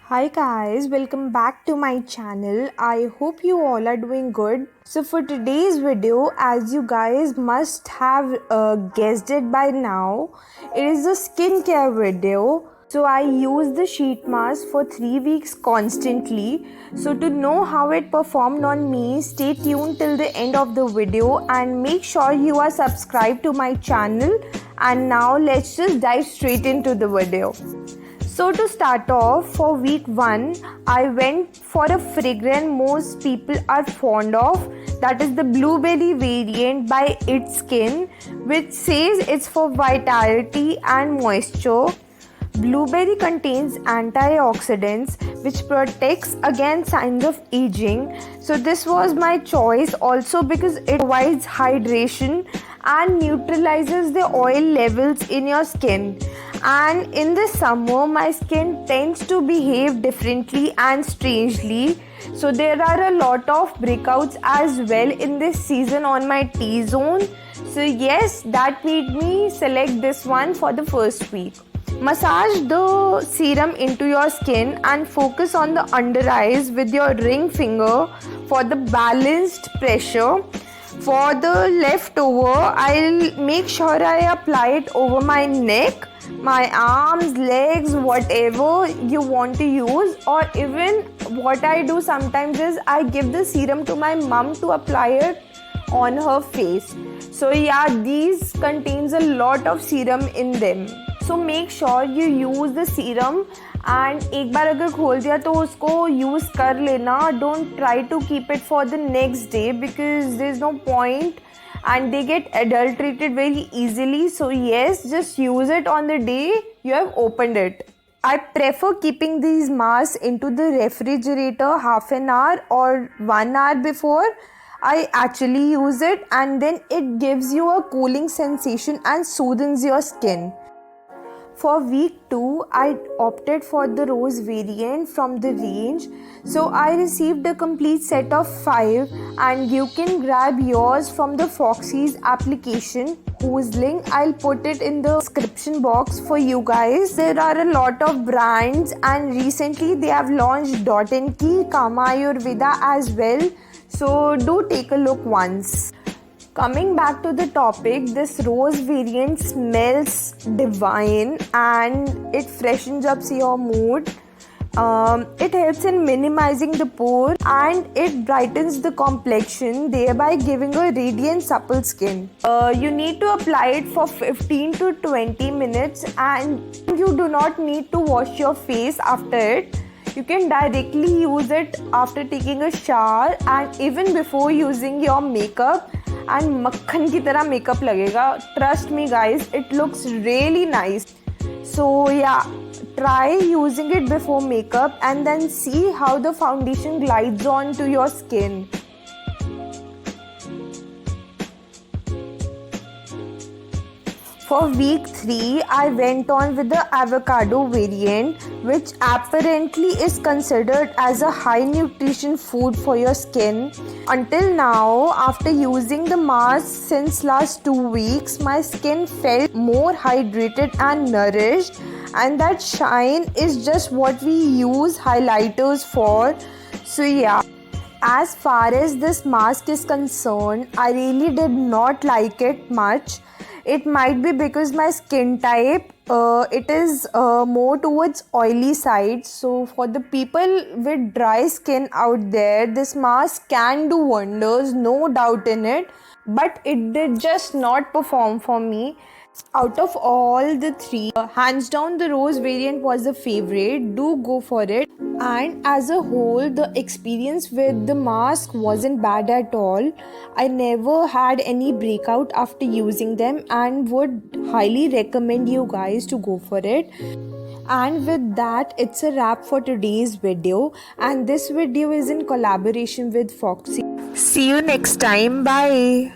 Hi guys, welcome back to my channel. I hope you all are doing good. So for today's video, as you guys must have guessed it by now, it is a skincare video. So I use the sheet mask for 3 weeks constantly. So to know how it performed on me, stay tuned till the end of the video and make sure you are subscribed to my channel. And now let's just dive straight into the video. So to start off, for week 1, I went for a fragrance most people are fond of, that is the blueberry variant by It Skin, which says it's for vitality and moisture. Blueberry contains antioxidants which protects against signs of aging. So this was my choice also because it provides hydration and neutralizes the oil levels in your skin. And in the summer my skin tends to behave differently and strangely, so there are a lot of breakouts as well in this season on my T-zone. So yes, that made me select this one for the first week. Massage the serum into your skin and focus on the under eyes with your ring finger for the balanced pressure. For the leftover, I'll make sure I apply it over my neck, my arms, legs, whatever you want to use. Or even what I do sometimes is I give the serum to my mum to apply it on her face. So yeah, these contains a lot of serum in them. So make sure you use the serum and एक बार अगर खोल दिया तो उसको use कर लेना. Don't try to keep it for the next day because there is no point and they get adulterated very easily. So yes, just use it on the day you have opened it. I prefer keeping these masks into the refrigerator half an hour or 1 hour before I actually use it, and then it gives you a cooling sensation and soothes your skin. For week 2, I opted for the rose variant from the range. So I received a complete set of 5 and you can grab yours from the Foxy's application, whose link I'll put it in the description box for you guys. There are a lot of brands and recently they have launched Dot & Key, Kama Ayurveda as well. So do take a look once. Coming back to the topic, this rose variant smells divine and it freshens up your mood. It helps in minimizing the pore and it brightens the complexion, thereby giving a radiant supple skin. You need to apply it for 15 to 20 minutes and you do not need to wash your face after it. You can directly use it after taking a shower and even before using your makeup. And मक्खन की तरह makeup लगेगा. Trust me guys, it looks really nice. So yeah, try using it before makeup and then see how the foundation glides on to your skin. For week 3, I went on with the avocado variant, which apparently is considered as a high nutrition food for your skin. Until now, after using the mask since last 2 weeks, my skin felt more hydrated and nourished, and that shine is just what we use highlighters for. So yeah. As far as this mask is concerned, I really did not like it much. It might be because my skin type, it is more towards oily side. So for the people with dry skin out there, this mask can do wonders, no doubt in it. But it did just not perform for me. Out of all the 3, hands down the rose variant was the favorite. Do go for it. And as a whole, the experience with the mask wasn't bad at all. I never had any breakout after using them and would highly recommend you guys to go for it. And with that, it's a wrap for today's video, and this video is in collaboration with Foxy. See you next time. Bye.